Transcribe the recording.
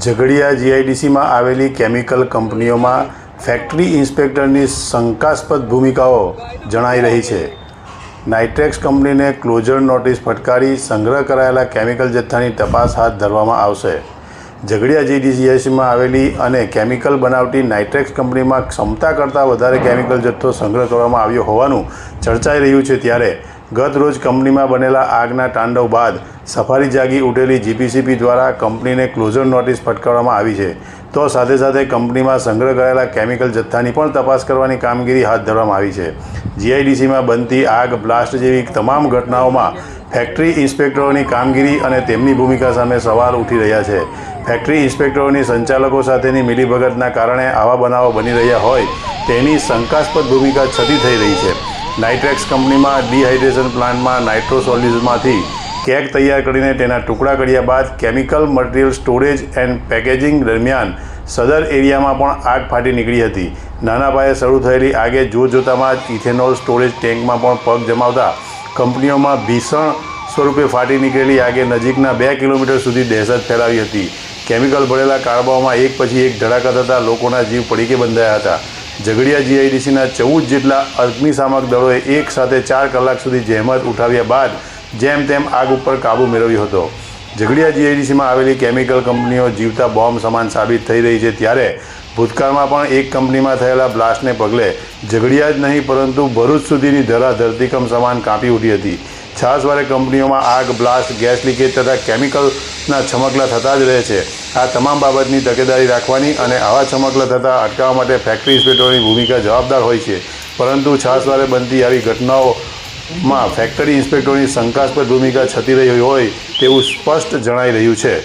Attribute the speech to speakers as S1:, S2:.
S1: ઝઘડિયા જીઆઈડીસીમાં આવેલી કેમિકલ કંપનીઓમાં ફેક્ટરી ઇન્સ્પેક્ટરની શંકાસ્પદ ભૂમિકાઓ જણાઈ રહી છે. નાઇટ્રેક્સ કંપનીને ક્લોઝર નોટિસ ફટકારી સંગ્રહ કરાયેલા કેમિકલ જથ્થાની તપાસ હાથ ધરવામાં આવશે. ઝઘડિયા જીઆઈડીસીમાં આવેલી અને કેમિકલ બનાવતી નાઇટ્રેક્સ કંપનીમાં ક્ષમતા કરતાં વધારે કેમિકલ જથ્થો સંગ્રહ કરવામાં આવ્યો હોવાનું ચર્ચાઈ રહ્યું છે. ત્યારે ગત રોજ કંપનીમાં બનેલા આગના તાંડવ બાદ સફારી જાગી ઉઠેલી જીપીસીબી દ્વારા કંપનીને ક્લોઝર નોટિસ ફટકારવામાં આવી છે. તો સાથે સાથે કંપનીમાં સંગ્રહ કરાયેલા કેમિકલ જથ્થાની પણ તપાસ કરવાની કામગીરી હાથ ધરવામાં આવી છે. જીઆઈડીસીમાં બનતી આગ, બ્લાસ્ટ જેવી તમામ ઘટનાઓમાં ફેક્ટરી ઇન્સ્પેક્ટરોની કામગીરી અને તેમની ભૂમિકા સામે સવાલ ઉઠી રહ્યા છે. ફેક્ટરી ઇન્સ્પેક્ટરોની સંચાલકો સાથેની મિલીભગતના કારણે આવા બનાવો બની રહ્યા હોય તેની શંકાસ્પદ ભૂમિકા છતી થઈ રહી છે. નાઇટ્રેક્સ કંપનીમાં ડિહાઇડ્રેશન પ્લાન્ટમાં નાઇટ્રો સોલ્યુશનમાંથી કેક તૈયાર કરીને તેના ટુકડા કર્યા બાદ chemical material storage and packaging દરમિયાન સદર એરિયામાં પણ આગ ફાટી નીકળી હતી. નાના પાયે શરૂ થયેલી આગે જોતજોતામાં જ ઇથેનોલ સ્ટોરેજ ટેન્કમાં પણ પગ જમાવતા કંપનીઓમાં ભીષણ સ્વરૂપે ફાટી નીકળેલી આગે નજીકના 2 કિલોમીટર સુધી દહેશત ફેલાવી હતી. કેમિકલ ભરેલા કારબાઓમાં એક પછી એક ધડાકા થતાં લોકોના જીવ પડીકે બંધાયા હતા. ઝઘડિયા જીઆઈડીસીના 14 જેટલા અગ્નિશામક દળોએ એક સાથે 4 કલાક સુધી જહેમત ઉઠાવ્યા બાદ જેમ તેમ આગ ઉપર કાબૂ મેળવ્યો હતો. ઝઘડિયા જીઆઈડીસીમાં આવેલી કેમિકલ કંપનીઓ જીવતા બોમ્બ સમાન સાબિત થઈ રહી છે. ત્યારે ભૂતકાળમાં પણ એક કંપનીમાં થયેલા બ્લાસ્ટને પગલે ઝઘડિયા જ નહીં પરંતુ ભરૂચ સુધીની ધરા ધરતીકંપ સમાન કાંપી ઉઠી હતી. છાસવારે કંપનીઓમાં આગ, બ્લાસ્ટ, ગેસ લીકેજ તથા કેમિકલના છમકલા થતા જ રહે છે. આ તમામ બાબતની તકેદારી રાખવાની અને આવા છમકલા થતાં અટકાવવા માટે ફેક્ટરી ઇન્સ્પેક્ટરોની ભૂમિકા જવાબદાર હોય છે. પરંતુ છાસવારે બનતી આવી ઘટનાઓમાં ફેક્ટરી ઇન્સ્પેક્ટરોની શંકાસ્પદ ભૂમિકા છતી રહી હોય તેવું સ્પષ્ટ જણાઈ રહ્યું છે.